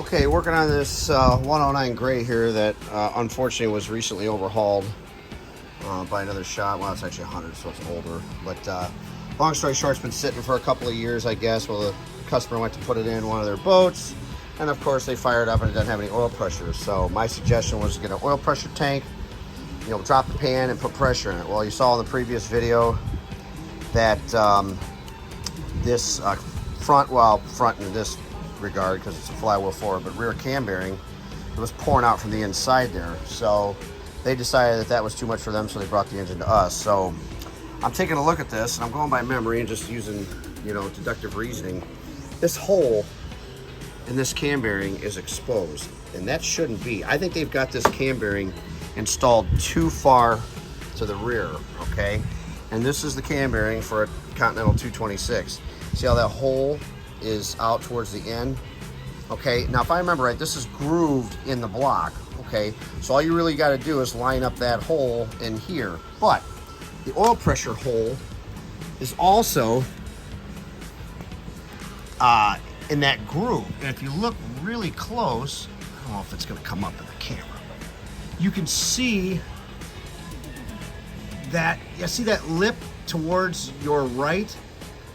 Okay, working on this 109 Gray here that unfortunately was recently overhauled by another shop. Well, it's actually 100, so it's older. But long story short, it's been sitting for a couple of years, I guess. Well, the customer went to put it in one of their boats, and of course they fired up and it doesn't have any oil pressure. So my suggestion was to get an oil pressure tank, you know, drop the pan and put pressure in it. Well, you saw in the previous video that this front in this regard, because it's a flywheel forward, but rear cam bearing, it was pouring out from the inside there. So they decided that was too much for them, so they brought the engine to us. So I'm taking a look at this and I'm going by memory and just using, you know, deductive reasoning. This hole in this cam bearing is exposed, and that shouldn't be. I think they've got this cam bearing installed too far to the rear, okay? And this is the cam bearing for a Continental 226. See how that hole is out towards the end? Okay, now if I remember right, this is grooved in the block, okay? So all you really got to do is line up that hole in here. But the oil pressure hole is also in that groove. And if you look really close, I don't know if it's going to come up in the camera, but you can see that, you see that lip towards your right?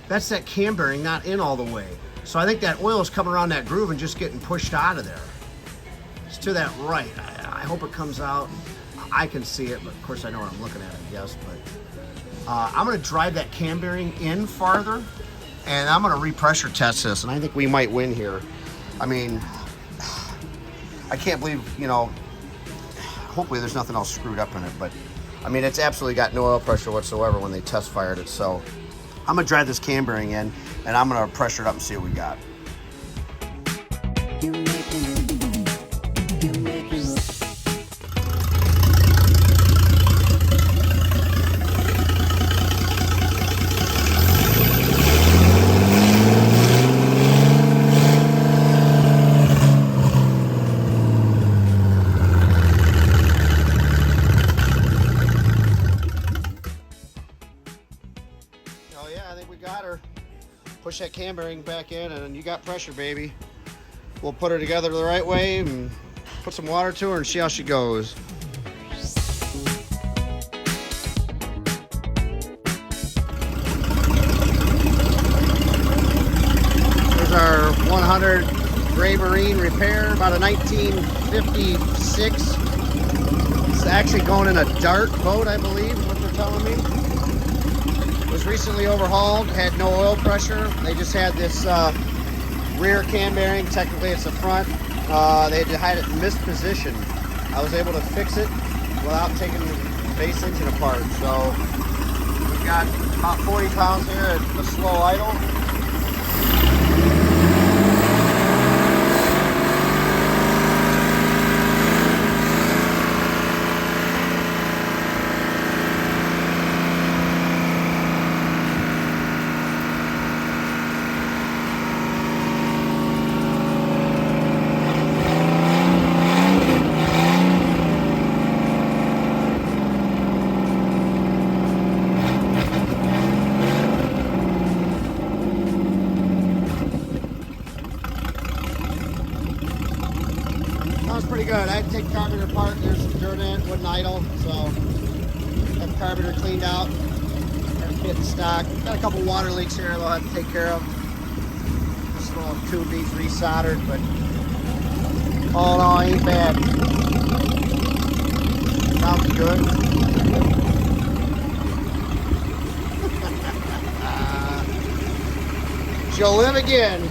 That's that cam bearing not in all the way. So I think that oil is coming around that groove and just getting pushed out of there. It's to that right. I hope it comes out. I can see it, but of course I know what I'm looking at, I guess. But I'm gonna drive that cam bearing in farther, and I'm gonna repressure test this, and I think we might win here. I mean, I can't believe, you know, hopefully there's nothing else screwed up in it, but I mean, it's absolutely got no oil pressure whatsoever when they test fired it. So I'm gonna drive this cam bearing in and I'm gonna pressure it up and see what we got. Oh yeah, I think we got her. Push that cam bearing back in and you got pressure, baby. We'll put her together the right way and put some water to her and see how she goes. Here's our 100 Graymarine repair, about a 1956. It's actually going in a dart boat, I believe, is what they're telling me. Was recently overhauled, had no oil pressure. They just had this rear cam bearing. Technically it's the front. They had it mispositioned. I was able to fix it without taking the base engine apart. So we've got about 40 pounds here at a slow idle. Sounds pretty good. I had to take the carburetor apart. There's some dirt in it, wouldn't idle, so got the carburetor cleaned out. Getting stock. Got a couple water leaks here they'll have to take care of. This little tube needs resoldered, but all in all, ain't bad. Sounds good. She'll live again.